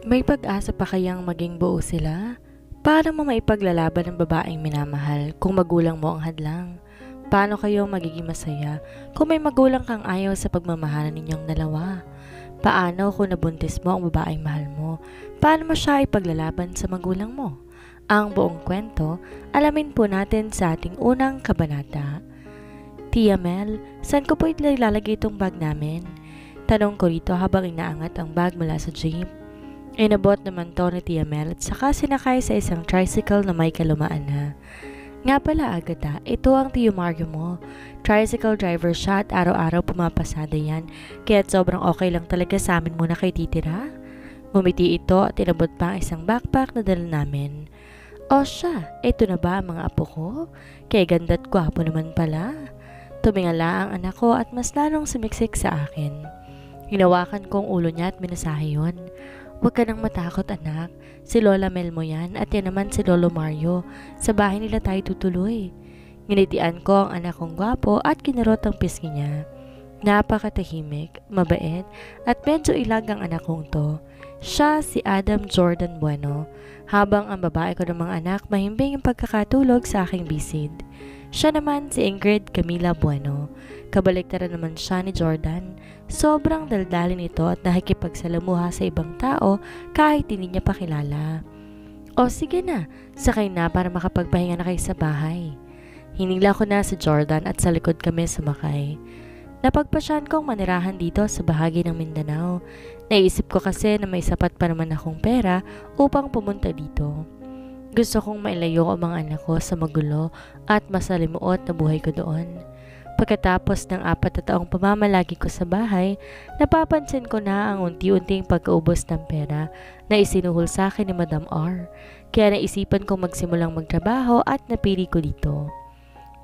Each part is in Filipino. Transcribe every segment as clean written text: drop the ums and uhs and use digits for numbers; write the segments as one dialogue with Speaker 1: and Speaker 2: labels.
Speaker 1: May pag-asa pa kayang maging buo sila? Paano mo maipaglalaban ng babaeng minamahal kung magulang mo ang hadlang? Paano kayo magiging masaya kung may magulang kang ayaw sa pagmamahalan ninyong dalawa? Paano kung nabuntis mo ang babaeng mahal mo? Paano mo siya ipaglalaban sa magulang mo? Ang buong kwento, alamin po natin sa ating unang kabanata. Tia Mel, saan ko po ilalagay itong bag namin? Tanong ko rito habang inaangat ang bag mula sa jeep. Inabot naman to ni Tia Mel at saka sinakay sa isang tricycle na may kalumaan na. Nga pala Agatha, ito ang Tio Mario mo. Tricycle driver siya at araw-araw pumapasada yan, kaya't sobrang okay lang talaga sa amin muna kay titira. Ngumiti ito at inabot pa ang isang backpack na dala namin. O siya, ito na ba ang mga apo ko? Kaya ganda't gwapo naman pala. Tumingala ang anak ko at mas lalong sumiksik sa akin. Hinawakan ko ang ulo niya at minasahe yun. Huwag ka nang matakot anak, si Lola Mel mo yan at yan naman si Lolo Mario. Sa bahay nila tayo tutuloy. Nginitian ko ang anak kong gwapo at kinarot ang pisngi niya. Napakatahimik, mabait at medyo ilag ang anak kong to. Siya si Adam Jordan Bueno, habang ang babae ko ng mga anak mahimbing ang pagkakatulog sa aking bisid. Siya naman si Ingrid Camila Bueno. Kabaliktaran naman siya ni Jordan. Sobrang daldalin ito at nakikipagsalamuha sa ibang tao kahit hindi niya pakilala. O sige na, sakay na para makapagpahinga na kayo sa bahay. Hinila ko na si Jordan at sa likod kami sumakay. Napagpasyan kong manirahan dito sa bahagi ng Mindanao. Naisip ko kasi na may sapat pa naman akong pera upang pumunta dito. Gusto kong mailayo ang mga anak ko sa magulo at masalimuot na buhay ko doon. Pagkatapos ng 4 na taong pamamalagi ko sa bahay, napapansin ko na ang unti-unting pagkaubos ng pera na isinuhol sa akin ni Madam R. Kaya naisipan kong magsimulang magtrabaho at napili ko dito.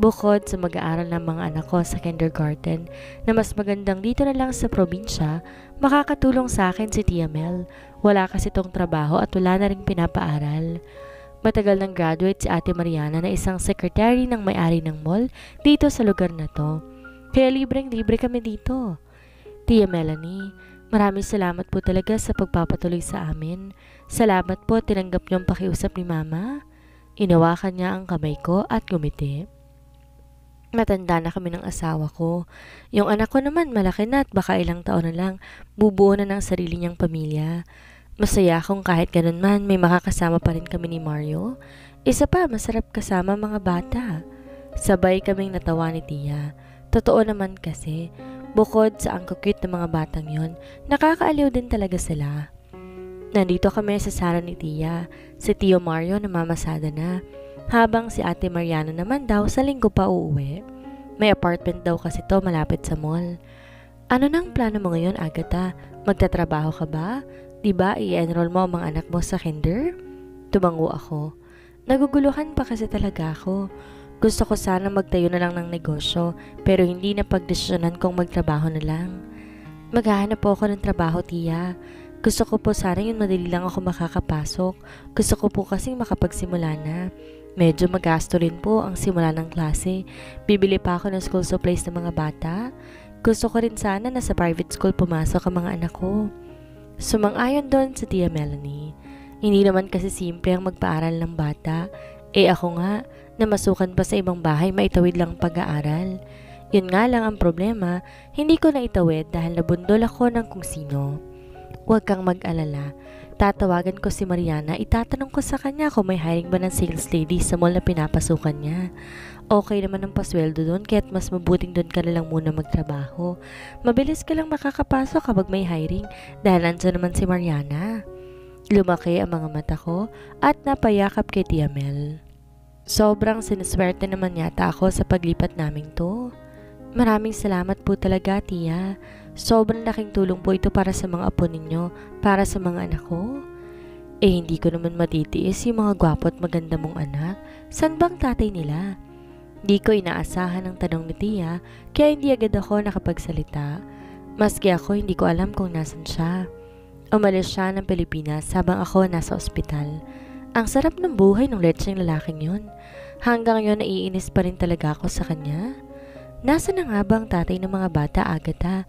Speaker 1: Bukod sa mag-aaral ng mga anak ko sa kindergarten na mas magandang dito na lang sa probinsya, makakatulong sa akin si Tia Mel. Wala kasi tong trabaho at wala na ring pinapaaral. Matagal nang graduate si Ate Mariana na isang secretary ng may-ari ng mall dito sa lugar na to. Kaya libreng-libre kami dito. Tia Melanie, maraming salamat po talaga sa pagpapatuloy sa amin. Salamat po tinanggap niyong pakiusap ni Mama. Inawakan niya ang kamay ko at gumiti. Matanda na kami ng asawa ko. Yung anak ko naman malaki na at baka ilang taon na lang bubuo na ng sarili niyang pamilya. Masaya akong kahit ganun man may makakasama pa rin kami ni Mario. Isa pa, masarap kasama mga bata. Sabay kaming natawa ni Tia. Totoo naman kasi, bukod sa ang cute ng mga batang yon, nakakaaliw din talaga sila. Nandito kami sa sala ni Tia. Si Tio Mario namamasada na. Habang si Ate Mariana naman daw sa linggo pa uuwi. May apartment daw kasi to malapit sa mall. Ano nang plano mo ngayon, Agatha? Magtatrabaho ka ba? Diba i-enroll mo ang mga anak mo sa kinder? Tumango ako. Naguguluhan pa kasi talaga ako. Gusto ko sana magtayo na lang ng negosyo pero hindi na pagdesisyonan kong magtrabaho na lang. Maghahanap po ako ng trabaho, Tia. Gusto ko po sana yung madali lang ako makakapasok. Gusto ko po kasing makapagsimula na. Medyo magasto rin po ang simula ng klase. Bibili pa ako ng school supplies ng mga bata. Gusto ko rin sana na sa private school pumasok ang mga anak ko. Sumang-ayon doon si Tia Melanie. Hindi naman kasi simple ang magpaaral ng bata. Ako nga, namasukan pa sa ibang bahay maitawid lang pag-aaral. Yun nga lang ang problema, hindi ko naitawid dahil nabundol ako ng kung sino. Huwag kang mag-alala. Tatawagan ko si Mariana, itatanong ko sa kanya kung may hiring ba ng sales lady sa mall na pinapasukan niya. Okay naman ang pasweldo doon kaya't mas mabuting doon ka na lang muna magtrabaho. Mabilis ka lang makakapasok kapag may hiring dahil andyan naman si Mariana. Lumaki ang mga mata ko at napayakap kay Tia Mel. Sobrang sinuswerte naman yata ako sa paglipat naming to. Maraming salamat po talaga, Tia. Sobrang laking tulong po ito para sa mga apo ninyo, para sa mga anak ko. Hindi ko naman matitiis yung mga gwapo at maganda mong anak. San bang tatay nila? Di ko inaasahan ang tanong ni Tia, kaya hindi agad ako nakapagsalita. Maski ako hindi ko alam kung nasan siya. Umalis siya ng Pilipinas habang ako nasa ospital. Ang sarap ng buhay ng letseng lalaking yun. Hanggang yun naiinis pa rin talaga ako sa kanya. Nasaan na nga ba ang tatay ng mga bata, Agatha?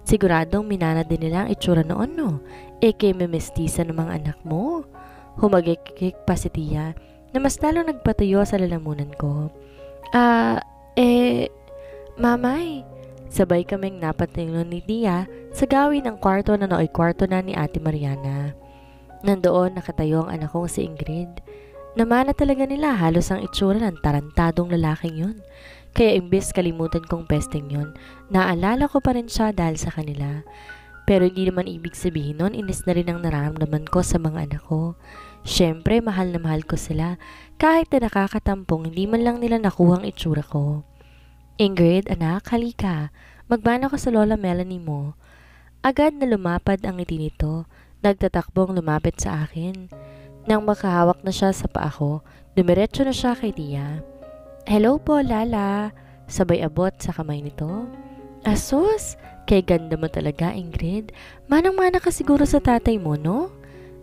Speaker 1: Siguradong minana din nila ang itsura noon, no? Kay memestisa ng mga anak mo. Humagikik pa si Tia na mas lalong nagpatuyo sa lalamunan ko. Mamay. Sabay kaming napatingin ni Tia sa gawin ng kwarto na nooy kwarto na ni Ate Mariana. Nandoon nakatayo ang anak kong si Ingrid. Namana talaga nila halos ang itsura ng tarantadong lalaking yun. Kaya imbes kalimutan kong pesting yun, naalala ko pa rin siya dahil sa kanila. Pero hindi naman ibig sabihin nun, inis na rin ang nararamdaman ko sa mga anak ko. Siyempre, mahal na mahal ko sila. Kahit na nakakatampong, hindi man lang nila nakuha ang itsura ko. Ingrid, anak, halika. Magmana ko sa Lola Melanie mo. Agad na lumapad ang ngiti nito. Nagtatakbong lumapit sa akin. Nang makahawak na siya sa paa ko, dumiretso na siya kay Tia. Hello po, Lala. Sabay abot sa kamay nito. Asus, kay ganda mo talaga, Ingrid. Manang-mana ka siguro sa tatay mo, no?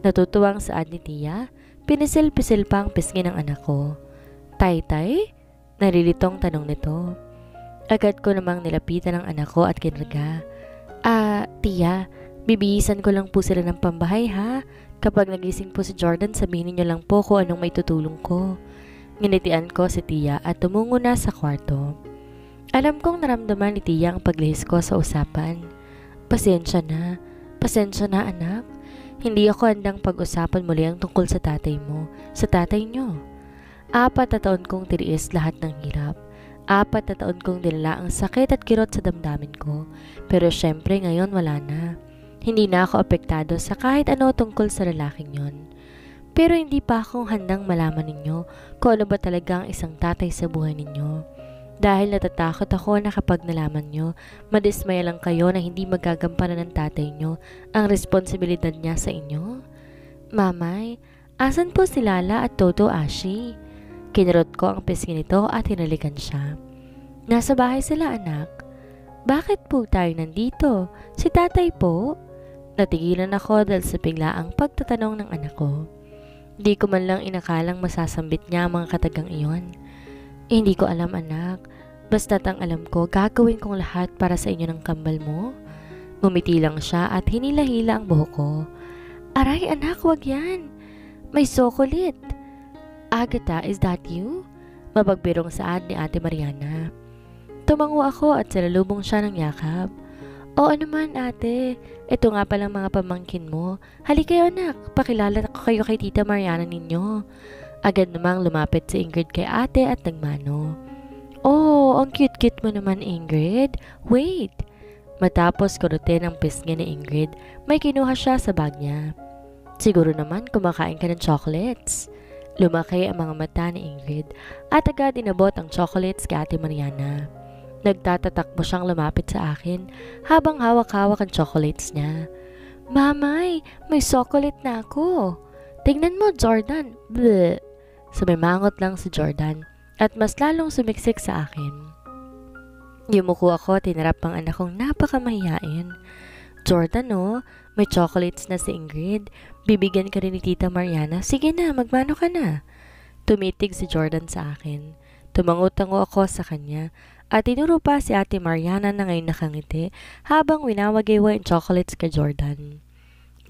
Speaker 1: Natutuwang saad ni Tia. Pinisil-pisil pa ang pisngi ng anak ko. Tay-tay? Narilitong tanong nito. Agad ko namang nilapitan ang anak ko at kinarga. Tia, bibihisan ko lang po sila ng pambahay ha. Kapag nagising po si Jordan, sabihin niyo lang po kung anong may tutulong ko. Nginitian ko si Tia at tumungo na sa kwarto. Alam kong naramdaman ni Tia ang paglihis ko sa usapan. Pasensya na anak. Hindi ako handang pag-usapan muli ang tungkol sa tatay mo, sa tatay niyo. 4 na taon kong tiriis lahat ng hirap. 4 na taon kong dinala ang sakit at kirot sa damdamin ko. Pero syempre ngayon wala na. Hindi na ako apektado sa kahit ano tungkol sa lalaking yon. Pero hindi pa akong handang malaman ninyo kung ano ba talaga ang isang tatay sa buhay ninyo. Dahil natatakot ako na kapag nalaman nyo, madismaya lang kayo na hindi magagampanan ng tatay nyo ang responsibilidad niya sa inyo. Mamay, asan po si Lala at Toto Ashi? Kinarot ko ang pisngi nito at hinalikan siya. Nasa bahay sila, anak. Bakit po tayo nandito? Si tatay po? Natigilan ako dahil sa biglaang pagtatanong ng anak ko. Di ko man lang inakalang masasambit niya ang mga katagang iyon. Hindi ko alam, anak. Basta't ang alam ko, gagawin kong lahat para sa inyo ng kambal mo. Ngumiti lang siya at hinila-hila ang buhok ko. Aray, anak, wag yan. May sokolit. Agatha, is that you? Mapagbirong saad ni Ate Mariana. Tumango ako at salalubong siya ng yakap. Oo naman, ate. Ito nga palang mga pamangkin mo. Halika kayo, anak. Pakilala ko kayo kay Tita Mariana ninyo. Agad namang lumapit si Ingrid kay ate at nagmano. Oh, ang cute-cute mo naman, Ingrid. Wait. Matapos kurutin ang pisngi ni Ingrid, may kinuha siya sa bag niya. Siguro naman kumakain ka ng chocolates. Lumaki ang mga mata ni Ingrid at agad inabot ang chocolates kay Ate Mariana. Nagtatatakbo siyang lumapit sa akin habang hawak-hawak ang chocolates niya. Mamay, may chocolate na ako. Tingnan mo, Jordan. Bleh. Sumimangot lang si Jordan at mas lalong sumiksik sa akin. Yumuko ako at tinarap ang anak kong napakamahiyain. Jordan, oh, may chocolates na si Ingrid. Bibigyan ka rin ni Tita Mariana. Sige na, magmano ka na. Tumitig si Jordan sa akin. Tumango-tango ako sa kanya at tinuro pa si Ate Mariana na ngayon nakangiti habang winawagay-way ang chocolates kay Jordan.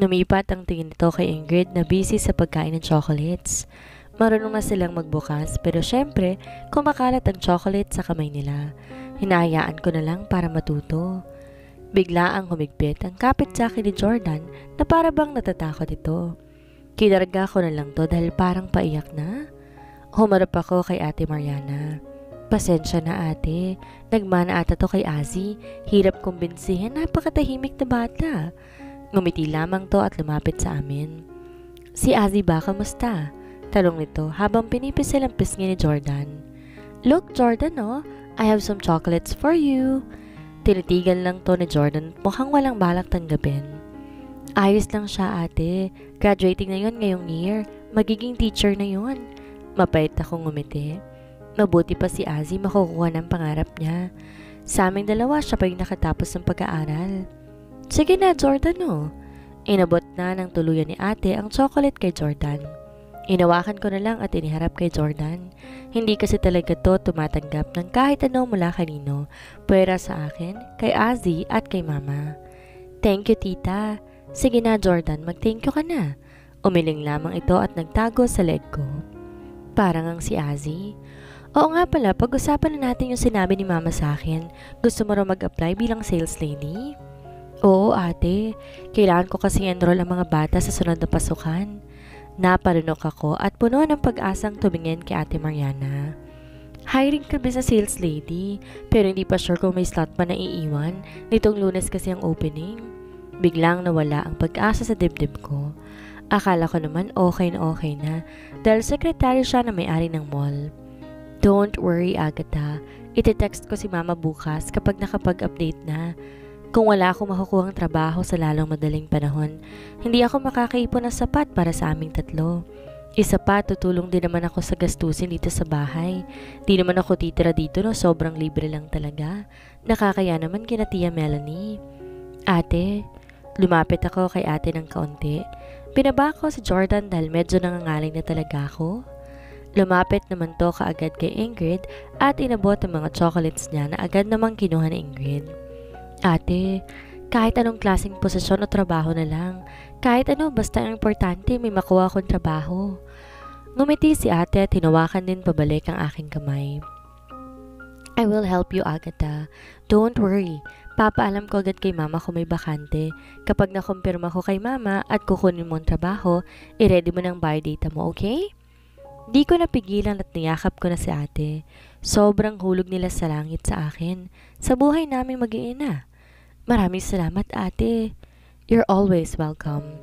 Speaker 1: Lumipat ang tingin nito kay Ingrid na busy sa pagkain ng chocolates. Marunong na silang magbukas pero syempre kumakalat ang chocolate sa kamay nila. Hinahayaan ko na lang para matuto. Bigla ang humigpit ang kapit sa akin ni Jordan na para bang natatakot ito. Kinarga ko na lang to dahil parang paiyak na. Humarap ako kay Ate Mariana. Pasensya na ate, nagmana ata to kay Azzy. Hirap kumbinsihin, napakatahimik na bata. Ngumiti lamang to at lumapit sa amin. Si Azzy ba, kamusta? Talong nito habang pinipisil ang pisngi ni Jordan. Look Jordan, oh, I have some chocolates for you. Tinitigan lang to ni Jordan, mukhang walang balak tanggapin. Ayos lang siya ate, graduating na yun ngayong year, magiging teacher na yun. Mapait akong ngumiti. Mabuti pa si Azzy makukuha ng pangarap niya. Sa aming dalawa siya pa yung nakatapos ng pag-aaral. Sige na Jordan, oh. Inabot na ng tuluyan ni ate ang chocolate kay Jordan. Inawakan ko na lang at iniharap kay Jordan. Hindi kasi talaga to tumatanggap ng kahit ano mula kanino, pwera sa akin, kay Azzy at kay mama. Thank you, tita. Sige na, Jordan, mag-thank you ka na. Umiling lamang ito at nagtago sa leg ko. Parang ang si Azzy. Oo nga pala, pag-usapan na natin yung sinabi ni mama sa akin. Gusto mo raw mag-apply bilang sales lady? Oo, ate. Kailangan ko kasi enroll ang mga bata sa sunod na pasukan. Napalunok ako at puno ng pag-asang tumingin kay Ate Mariana. Hiring kami sa sales lady, pero hindi pa sure kung may slot pa na iiwan. Nitong Lunes kasi ang opening. Biglang nawala ang pag-asa sa dibdib ko. Akala ko naman okay na dahil sekretary siya na may-ari ng mall. Don't worry, Agatha. Ite-text ko si mama bukas kapag nakapag-update na. Kung wala akong makukuhang trabaho sa lalong madaling panahon, hindi ako makakaipon ng sapat para sa aming tatlo. Isa pa, tutulong din naman ako sa gastusin dito sa bahay. Di naman ako titira dito no, sobrang libre lang talaga. Nakakaya naman kina Tia Melanie. Ate, lumapit ako kay ate ng kaunti. Pinaba ko si Jordan dahil medyo nangangaling na talaga ako. Lumapit naman to kaagad kay Ingrid at inabot ang mga chocolates niya na agad namang kinuha ni Ingrid. Ate, kahit anong klaseng posisyon o trabaho na lang. Kahit ano, basta ang importante may makuha akong trabaho. Ngumiti si ate at hinawakan din pabalik ang aking kamay. I will help you, Agatha. Don't worry. Papaalam ko agad kay mama kung may bakante. Kapag nakumpirma ko kay mama at kukunin mo ang trabaho, i-ready mo ng biodata mo, okay? Di ko napigilan at niyakap ko na si ate. Sobrang hulog nila sa langit sa akin. Sa buhay naming mag-iina. Maraming salamat, ate. You're always welcome.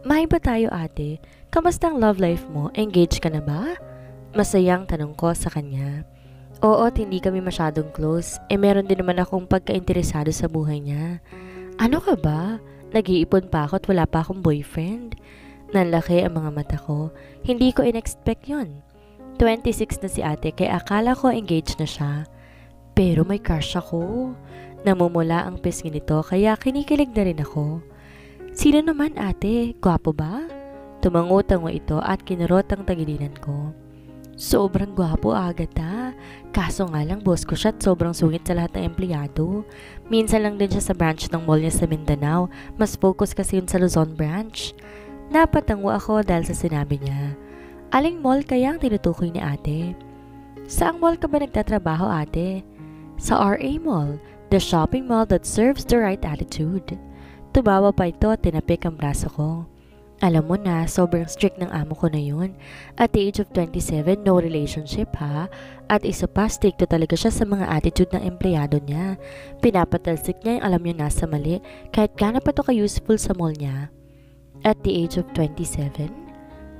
Speaker 1: May ba tayo, ate? Kamusta ang love life mo? Engaged ka na ba? Masayang tanong ko sa kanya. Oo, at hindi kami masyadong close. Meron din naman akong pagka-interesado sa buhay niya. Ano ka ba? Nag-iipon pa ako at wala pa akong boyfriend. Nanlaki ang mga mata ko. Hindi ko in-expect yun. 26 na si ate kaya akala ko engaged na siya. Pero may crush ako. Namumula ang pisngi nito kaya kinikilig na rin ako. Sino naman ate? Gwapo ba? Tumangutango ito at kinurot ang tagilinan ko. Sobrang gwapo, Agatha. Kaso nga lang boss ko siya at sobrang sungit sa lahat ng empleyado. Minsan lang din siya sa branch ng mall niya sa Mindanao. Mas focus kasi yun sa Luzon branch. Napatango ako dahil sa sinabi niya. Aling mall kaya ang tinutukoy ni ate? Saang mall ka ba nagtatrabaho, ate? Sa RA Mall, the shopping mall that serves the right attitude. Tumawa pa ito at tinapik ang braso ko. Alam mo na, sobrang strict ng amo ko na yun. At the age of 27, no relationship ha. At isa pa, stricto talaga siya sa mga attitude ng empleyado niya. Pinapatalsik niya yung alam niya nasa mali, kahit gana pa to ka-useful sa mall niya. At the age of 27,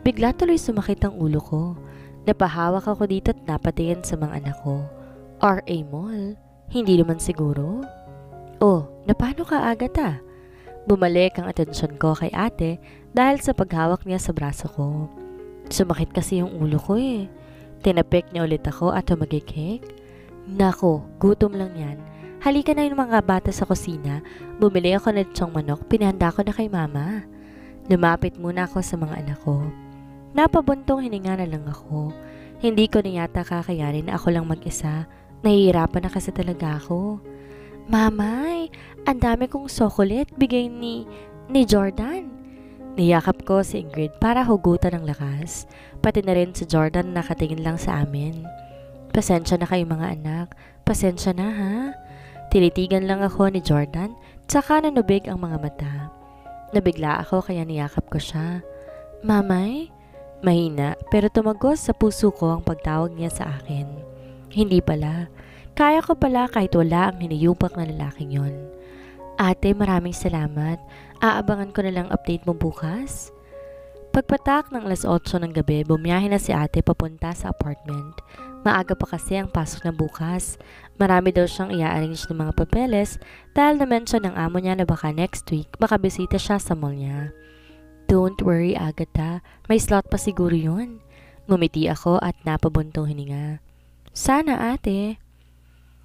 Speaker 1: bigla tuloy sumakit ang ulo ko. Napahawak ako dito at napatingin sa mga anak ko. RA Mall? Hindi naman siguro? Oh, napano ka, Agatha? Bumalik ang atensyon ko kay ate dahil sa paghawak niya sa braso ko. Sumakit kasi yung ulo ko eh. Tinapik niya ulit ako at humagikik. Nako, gutom lang yan. Halika na yung mga bata sa kusina. Bumili ako ng lechong manok, pinahanda ko na kay mama. Lumapit muna ako sa mga anak ko. Napabuntong hininga na lang ako. Hindi ko na yata kakayanin na ako lang mag-isa. Nahihirapan na kasi talaga ako. Mamay, ang dami kong chocolate bigay ni Jordan. Niyakap ko si Ingrid para hugutan ng lakas. Pati na rin si Jordan nakatingin lang sa amin. Pasensya na kayo mga anak. Pasensya na ha. Tinitigan lang ako ni Jordan, tsaka nanubig ang mga mata. Nabigla ako kaya niyakap ko siya. Mamay? Mahina pero tumagos sa puso ko ang pagtawag niya sa akin. Hindi pala. Kaya ko pala kahit wala ang hiniyupak na lalaking yon. Ate, maraming salamat. Aabangan ko na lang update mo bukas. Pagpatak ng alas 8 ng gabi, bumiyahe na si ate papunta sa apartment. Maaga pa kasi ang pasok na bukas. Marami daw siyang i-arrange ng mga papeles dahil na-mention ng amo niya na baka next week makabisita siya sa mall niya. Don't worry, Agatha. May slot pa siguro yun. Ngumiti ako at napabuntong hininga. Sana, ate.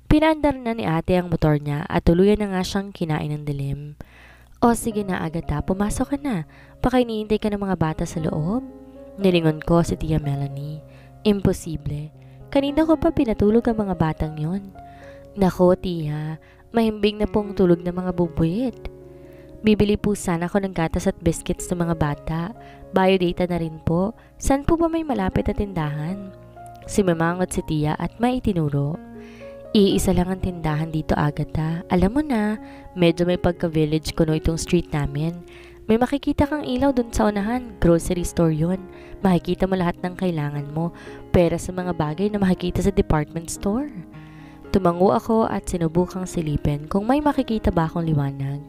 Speaker 1: Pinaandar na ni ate ang motor niya at tuluyan na nga siyang kinain ng dilim. O sige na, Agatha, pumasok ka na. Baka iniintay ka ng mga bata sa loob. Nilingon ko si Tia Melanie. Imposible. Kanina ko pa pinatulog ang mga batang yon. Nako, Tia, mahimbing na pong tulog ng mga bubuit. Bibili po sana ako ng gatas at biscuits ng mga bata. Biodata na rin po. Saan po ba may malapit na tindahan? Si Mamang at si Tia at may itinuro. Iisa lang ang tindahan dito, Agatha. Alam mo na, medyo may pagka-village kuno itong street namin. May makikita kang ilaw dun sa unahan. Grocery store yun. Makikita mo lahat ng kailangan mo. Pera sa mga bagay na makikita sa department store. Tumango ako at sinubukang silipin kung may makikita ba akong liwanag.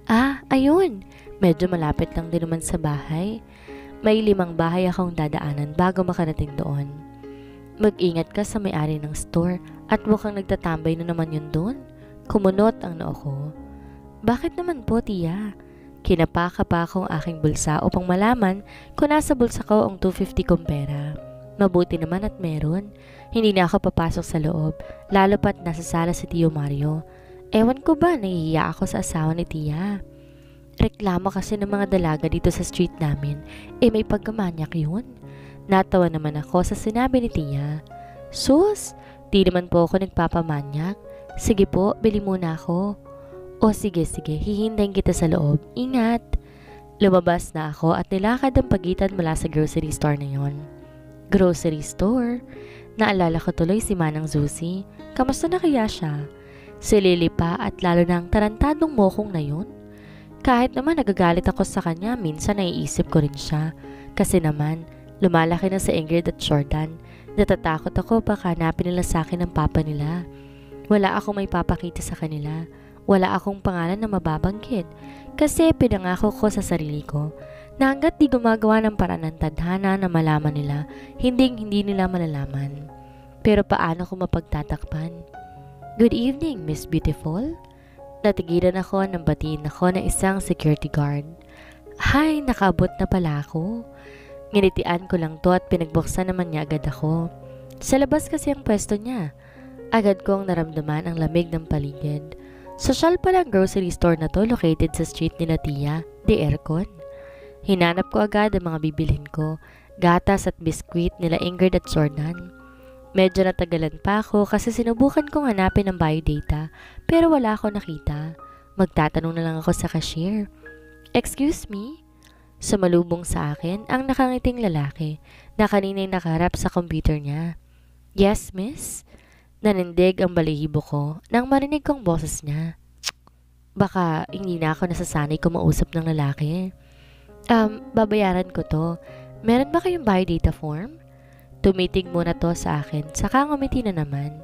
Speaker 1: Ah, ayun. Medyo malapit lang din naman sa bahay. May 5 bahay akong dadaanan bago makarating doon. Mag-ingat ka sa may-ari ng store at mukhang nagtatambay na naman yun doon. Kumunot ang noo ko. Bakit naman po, Tia? Kinapaka pa akong aking bulsa upang malaman kung nasa bulsa ko ang 250 kong pera. Mabuti naman at meron. Hindi na ako papasok sa loob, lalo pat nasa sala si Tio Mario. Ewan ko ba, nahihiya ako sa asawa ni Tia. Reklamo kasi ng mga dalaga dito sa street namin, may pagkamanyak yun. Natawa naman ako sa sinabi ni Tia. Sus, di naman po ako nagpapamanyak. Sige po, bili muna ako. O sige, hihintayin kita sa loob. Ingat. Lumabas na ako at nilakad ang pagitan mula sa grocery store na yon. Grocery store? Naalala ko tuloy si Manang Zusi. Kamusta na kaya siya? Si Lily pa at lalo na ang tarantadong mokong na yun. Kahit naman nagagalit ako sa kanya, minsan naiisip ko rin siya. Kasi naman, lumalaki na si Ingrid at Jordan. Natatakot ako baka hanapin nila sa akin ang papa nila. Wala akong may papakita sa kanila. Wala akong pangalan na mababanggit. Kasi pinangako ko sa sarili ko na hanggat di gumagawa ng paraan ng tadhana na malaman nila, hindi nila malalaman. Pero paano ko mapagtatakpan? Good evening, Miss Beautiful. Natigilan ako nang batiin ako ng isang security guard. Hay, nakaabot na pala ako. Nginitian ko lang to at pinagbuksan naman niya agad ako. Sa labas kasi ang pwesto niya. Agad kong naramdaman ang lamig ng paligid. Sosyal pala ang grocery store na to located sa street ni Tia, de aircon. Hinanap ko agad ang mga bibilhin ko, gatas at biskwit nila Ingrid at Jordan. Medyo natagalan pa ako kasi sinubukan kong hanapin ang biodata pero wala ako nakita. Magtatanong na lang ako sa cashier. Excuse me? Sumalubong sa akin ang nakangiting lalaki na kanina'y nakaharap sa computer niya. Yes, miss? Nanindig ang balahibo ko nang marinig kong boses niya. Baka hindi na ako nasasanay kumausap ng lalaki. Babayaran ko to. Meron ba kayong biodata form? Tumitig muna to sa akin, saka ngumiti na naman.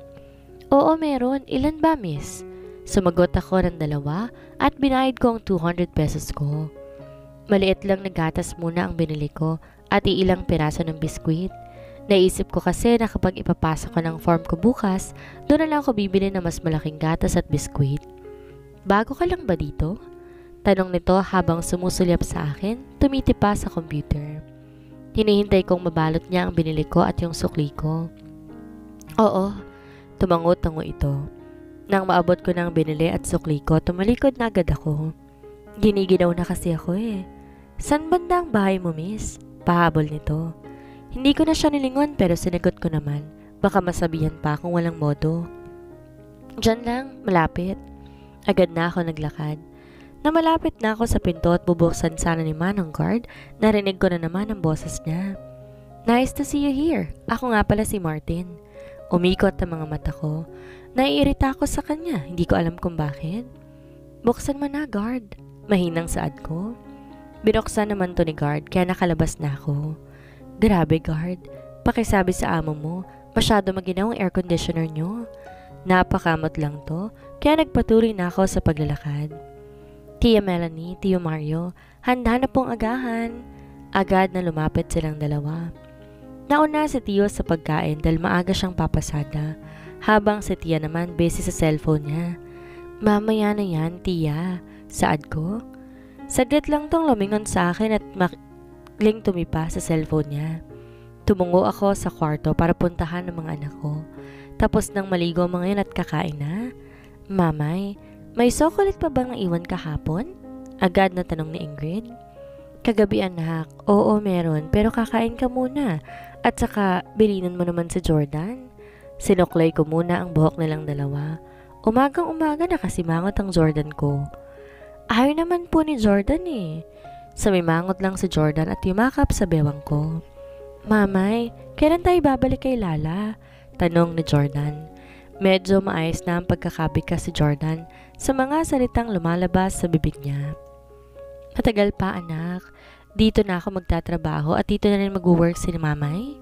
Speaker 1: Oo, meron. Ilan ba, miss? Sumagot ako ng 2 at binayad ko ang 200 pesos ko. Maliit lang na gatas muna ang binili ko at iilang piraso ng biskwit. Naisip ko kasi na kapag ipapasok ko ng form ko bukas, doon na lang ako bibili ng mas malaking gatas at biskwit. Bago ka lang ba dito? Tanong nito habang sumusulyap sa akin, tumiti pa sa computer. Hinihintay kong mabalot niya ang binili ko at yung sukli ko. Oo, tumangot-tango ito. Nang maabot ko ng binili at sukli ko, tumalikod na agad ako. Giniginaw na kasi ako eh. San banda ang bahay mo, miss? Pahabol nito. Hindi ko na siya nilingon pero sinagot ko naman. Baka masabihan pa kung walang modo. Diyan lang, malapit. Agad na ako naglakad. Na malapit na ako sa pinto at bubuksan sana ni Manong guard, narinig ko na naman ang boses niya. Nice to see you here. Ako nga pala si Martin. Umikot ang mga mata ko. Naiirita ako sa kanya, hindi ko alam kung bakit. Buksan mo na, guard. Mahinang saad ko. Binuksan naman to ni guard kaya nakalabas na ako. Grabe, guard. Pakisabi sa amo mo, masyado maginaw ang air conditioner nyo. Napakamot lang to, kaya nagpatuloy na ako sa paglalakad. Tia Melanie, Tio Mario, handa na pong agahan. Agad na lumapit silang 2. Nauna si Tio sa pagkain dahil maaga siyang papasada, habang si Tia naman busy sa cellphone niya. Mamaya na yan, Tia, saad ko. Saglit lang tong lumingon sa akin at makling tumipa sa cellphone niya. Tumungo ako sa kwarto para puntahan ng mga anak ko. Tapos nang maligo mga yun at kakain na. Mamay, may chocolate pa bang naiwan kahapon? Agad na tanong ni Ingrid. Kagabi anak, oo meron pero kakain ka muna. At saka bilinan mo naman sa Jordan. Sinuklay ko muna ang buhok nilang 2. Umagang-umaga nakasimangot ang Jordan ko. Ayaw naman po ni Jordan eh. Sumimangot lang si Jordan at yumakap sa bewang ko. Mamay, kailan tayo babalik kay Lala? Tanong ni Jordan. Medyo maayos na ang pagkakabika si Jordan sa mga salitang lumalabas sa bibig niya. Matagal pa anak, dito na ako magtatrabaho at dito na rin mag-work si Mamay.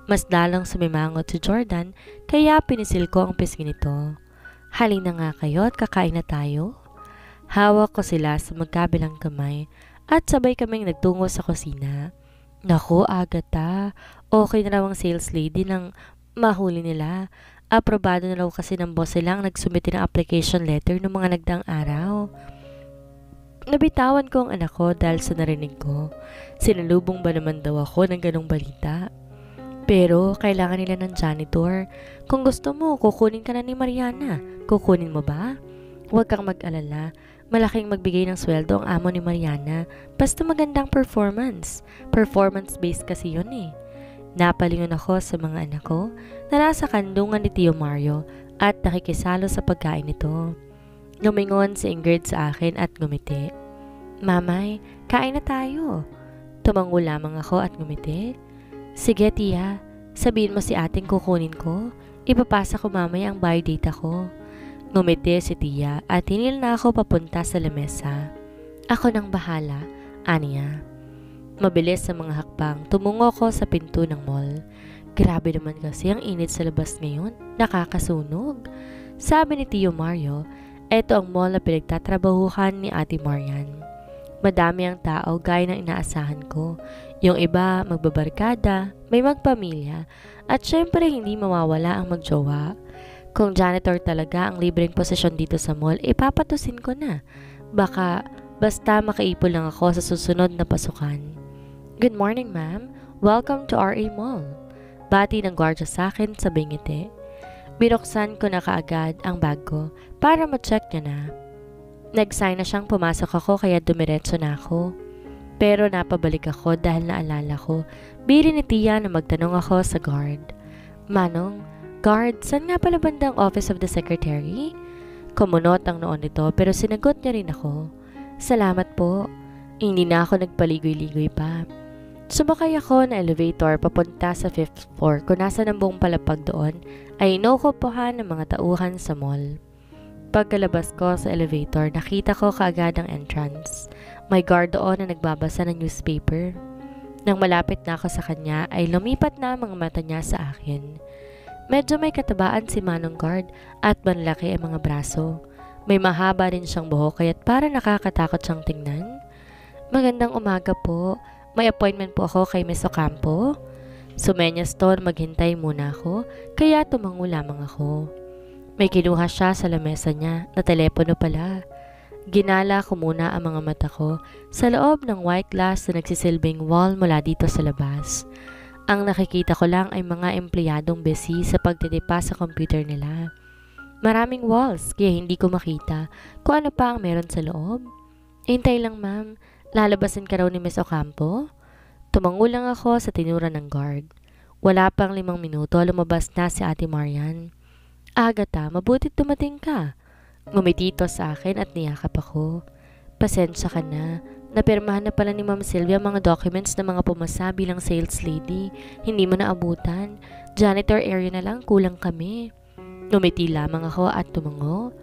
Speaker 1: Mas lalong sumimangot si Jordan kaya pinisil ko ang pisngi nito. Halina nga kayo at kakain na tayo. Hawak ko sila sa magkabilang kamay at sabay kaming nagtungo sa kusina. Naku, Agatha, okay na raw ang sales lady nang mahuli nila. Aprobado na raw kasi ng boss silang nagsumite ng application letter ng mga nagdaang araw. Nabitawan ko ang anak ko dahil sa narinig ko. Sinalubong ba naman daw ako ng ganong balita? Pero kailangan nila ng janitor. Kung gusto mo, kukunin ka na ni Mariana. Kukunin mo ba? Huwag kang mag-alala. Malaking magbigay ng sweldo ang amo ni Mariana. Basta magandang performance. Performance-based kasi yun eh. Napalingon ako sa mga anak ko na nasa kandungan ni Tio Mario at nakikisalo sa pagkain nito. Lumingon si Ingrid sa akin at ngumiti. Mamay, kain na tayo. Tumango lamang ako at ngumiti. Sige tiya, sabihin mo si ating kukunin ko. Ipapasa ko mamaya ang biodata ko. Ngumiti si tiya at hinil na ako papunta sa lamesa. Ako nang bahala, aniya. Mabilis sa mga hakbang, tumungo ko sa pinto ng mall. Grabe naman kasi ang init sa labas ngayon, nakakasunog. Sabi ni Tio Mario, eto ang mall na pinagtatrabahuhan ni Ate Marian. Madami ang tao gaya ng inaasahan ko. Yung iba magbabarkada, may magpamilya, at syempre hindi mawawala ang magjowa. Kung janitor talaga ang libreng posisyon dito sa mall, ipapatusin ko na. Basta makaipon lang ako sa susunod na pasukan. Good morning, ma'am. Welcome to RA Mall. Bati ng gwardiya sa akin sa ngiti. Binuksan ko na kaagad ang bag ko para ma-check niya na. Nag-sign na siyang pumasok ako kaya dumiretso na ako. Pero napabalik ako dahil naalala ko, biri ni Tia na magtanong ako sa guard. Manong, guard, saan nga pala bandang office of the secretary? Kumunot ang noon nito pero sinagot niya rin ako. Salamat po. Hindi na ako nagpaligoy-ligoy pa. Sumakay ako na elevator papunta sa 5th floor. Kung nasa ng buong palapag doon ay inuukupuhan ng mga tauhan sa mall. Pagkalabas ko sa elevator, nakita ko kaagad ang entrance. May guard doon na nagbabasa ng newspaper. Nang malapit na ako sa kanya ay lumipat na ang mga mata niya sa akin. Medyo may katabaan si Manong Guard at manlaki ang mga braso. May mahaba rin siyang buhok kaya't para nakakatakot siyang tingnan. Magandang umaga po. May appointment po ako kay Miss Ocampo. Sumenyas to maghintay muna ako, kaya tumango lamang ako. May kinuha siya sa lamesa niya na telepono pala. Ginala ko muna ang mga mata ko sa loob ng white glass na nagsisilbing wall mula dito sa labas. Ang nakikita ko lang ay mga empleyadong busy sa pagtitipa sa computer nila. Maraming walls kaya hindi ko makita kung ano pa ang meron sa loob. Hintay lang ma'am. Lalabasin ka raw ni Miss Ocampo? Tumango lang ako sa tinura ng guard. Wala pang 5 minuto, lumabas na si Ate Marian. Agatha, mabutit dumating ka. Ngumiti ito sa akin at niyakap ako. Pasensya ka na. Napirmahan na pala ni Ma'am Sylvia mga documents na mga pumasa bilang sales lady. Hindi mo na abutan. Janitor area na lang, kulang kami. Ngumiti lamang ako at tumango.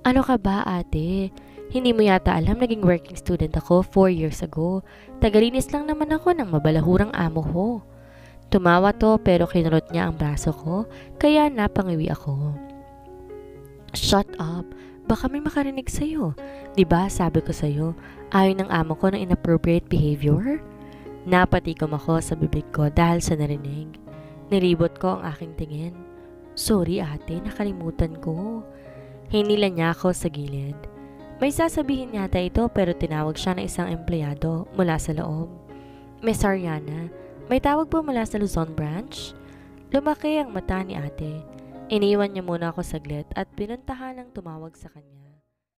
Speaker 1: Ano ka ba ate? Hindi mo yata alam, naging working student ako 4 years ago. Tagalinis lang naman ako ng mabalahurang amo ko. Tumawa to pero kinurot niya ang braso ko, kaya napangiwi ako. Shut up! Baka may makarinig sa'yo. Diba sabi ko sa'yo, ayaw ng amo ko ng inappropriate behavior? Napatikom ako sa bibig ko dahil sa narinig. Nilibot ko ang aking tingin. Sorry ate, nakalimutan ko. Hinila niya ako sa gilid. May sasabihin yata ito pero tinawag siya ng isang empleyado mula sa loob. Miss Ariana, may tawag po mula sa Luzon branch? Lumaki ang mata ni ate. Iniwan niya muna ako saglit at pinuntahan ng tumawag sa kanya.